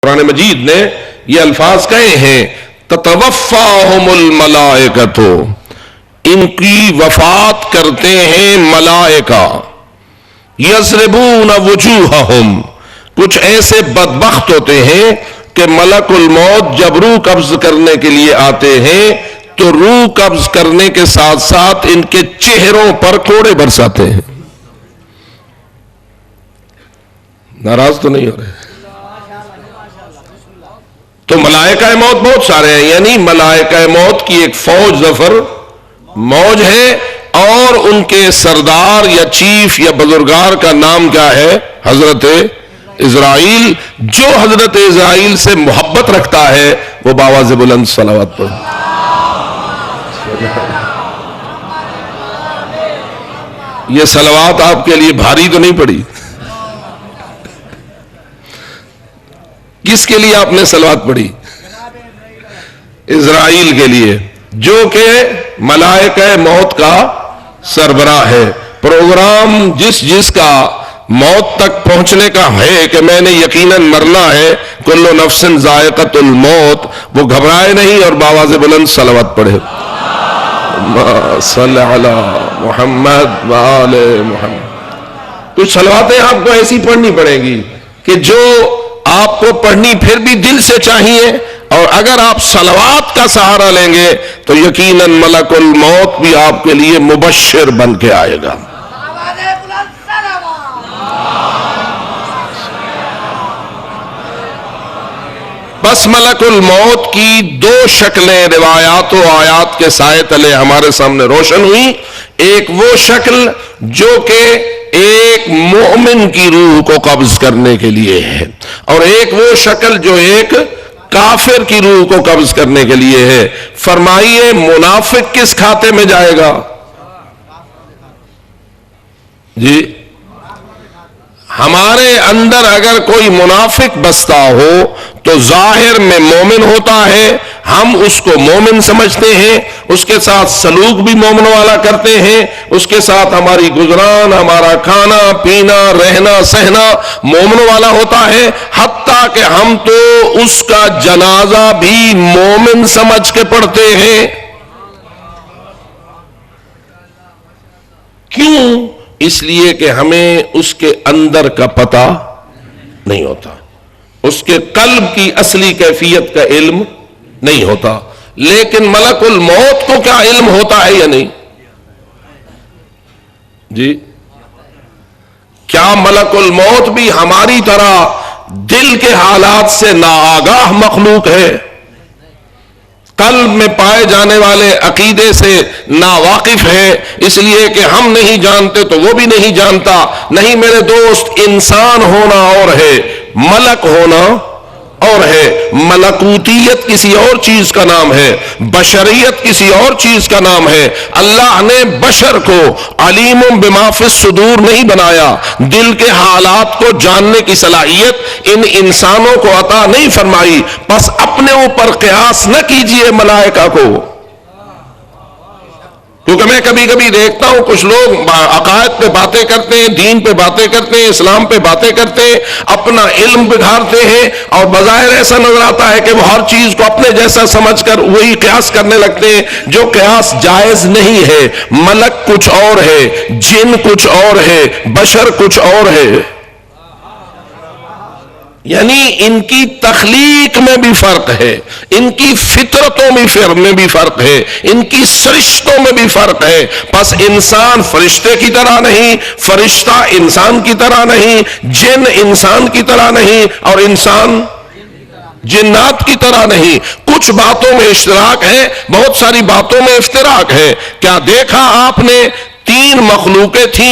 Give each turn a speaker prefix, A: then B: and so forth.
A: قرآن مجید نے یہ الفاظ کہے ہیں تتوفاہم الملائکۃ، ان کی وفات کرتے ہیں ملائکہ، یضربون وجوہہم، کچھ ایسے بدبخت ہوتے ہیں کہ ملک الموت جب روح قبض کرنے کے لیے آتے ہیں تو روح قبض کرنے کے ساتھ ساتھ ان کے چہروں پر کوڑے برساتے ہیں. ناراض تو نہیں ہو رہے؟ تو ملائکہ موت بہت سارے ہیں، یعنی ملائکہ موت کی ایک فوج ظفر موج ہے، اور ان کے سردار یا چیف یا بزرگار کا نام کیا ہے؟ حضرت اسرائیل. جو حضرت اسرائیل سے محبت رکھتا ہے وہ باواز بلند صلوات پڑھے. یہ صلوات آپ کے لیے بھاری تو نہیں پڑی؟ کس کے لیے آپ نے صلوات پڑھی؟ اسرائیل کے لیے، جو کہ ملائکہ موت کا سربراہ ہے. پروگرام جس کا موت تک پہنچنے کا ہے کہ میں نے یقیناً مرنا ہے، کل نفس ذائقۃ الموت، وہ گھبرائے نہیں اور باواز بلند صلوات پڑھے. صلی علی محمد وآل محمد. کچھ صلواتیں آپ کو ایسی پڑھنی پڑے گی کہ جو آپ کو پڑھنی پھر بھی دل سے چاہیے، اور اگر آپ صلوات کا سہارا لیں گے تو یقیناً ملک الموت بھی آپ کے لیے مبشر بن کے آئے گا. بس ملک الموت کی دو شکلیں روایات و آیات کے سائے تلے ہمارے سامنے روشن ہوئی. ایک وہ شکل جو کہ ایک مومن کی روح کو قبض کرنے کے لیے ہے، اور ایک وہ شکل جو ایک کافر کی روح کو قبض کرنے کے لیے ہے. فرمائیے منافق کس کھاتے میں جائے گا؟ جی، ہمارے اندر اگر کوئی منافق بستا ہو تو ظاہر میں مومن ہوتا ہے، ہم اس کو مومن سمجھتے ہیں، اس کے ساتھ سلوک بھی مومن والا کرتے ہیں، اس کے ساتھ ہماری گزران، ہمارا کھانا پینا رہنا سہنا مومن والا ہوتا ہے، حتیٰ کہ ہم تو اس کا جنازہ بھی مومن سمجھ کے پڑھتے ہیں. کیوں؟ اس لیے کہ ہمیں اس کے اندر کا پتہ نہیں ہوتا، اس کے قلب کی اصلی کیفیت کا علم نہیں ہوتا. لیکن ملک الموت کو کیا علم ہوتا ہے یا نہیں؟ جی، کیا ملک الموت بھی ہماری طرح دل کے حالات سے ناآگاہ مخلوق ہے؟ قلب میں پائے جانے والے عقیدے سے ناواقف ہے، اس لیے کہ ہم نہیں جانتے تو وہ بھی نہیں جانتا. نہیں میرے دوست، انسان ہونا اور ہے، ملک ہونا اور ہے. ملکوتیت کسی اور چیز کا نام ہے، بشریت کسی اور چیز کا نام ہے. اللہ نے بشر کو علیم بما فی الصدور نہیں بنایا، دل کے حالات کو جاننے کی صلاحیت ان انسانوں کو عطا نہیں فرمائی. بس اپنے اوپر قیاس نہ کیجئے ملائکہ کو، کیونکہ میں کبھی کبھی دیکھتا ہوں کچھ لوگ عقائد پہ باتیں کرتے ہیں، دین پہ باتیں کرتے ہیں، اسلام پہ باتیں کرتے ہیں، اپنا علم بگھارتے ہیں، اور بظاہر ایسا نظر آتا ہے کہ وہ ہر چیز کو اپنے جیسا سمجھ کر وہی قیاس کرنے لگتے ہیں، جو قیاس جائز نہیں ہے. ملک کچھ اور ہے، جن کچھ اور ہے، بشر کچھ اور ہے. یعنی ان کی تخلیق میں بھی فرق ہے، ان کی فطرتوں میں بھی فرق ہے، ان کی سرشتوں میں بھی فرق ہے. پس انسان فرشتے کی طرح نہیں، فرشتہ انسان کی طرح نہیں، جن انسان کی طرح نہیں، اور انسان جنات کی طرح نہیں. کچھ باتوں میں اشتراک ہے، بہت ساری باتوں میں افتراق ہے. کیا دیکھا آپ نے؟ 3 مخلوقیں تھیں.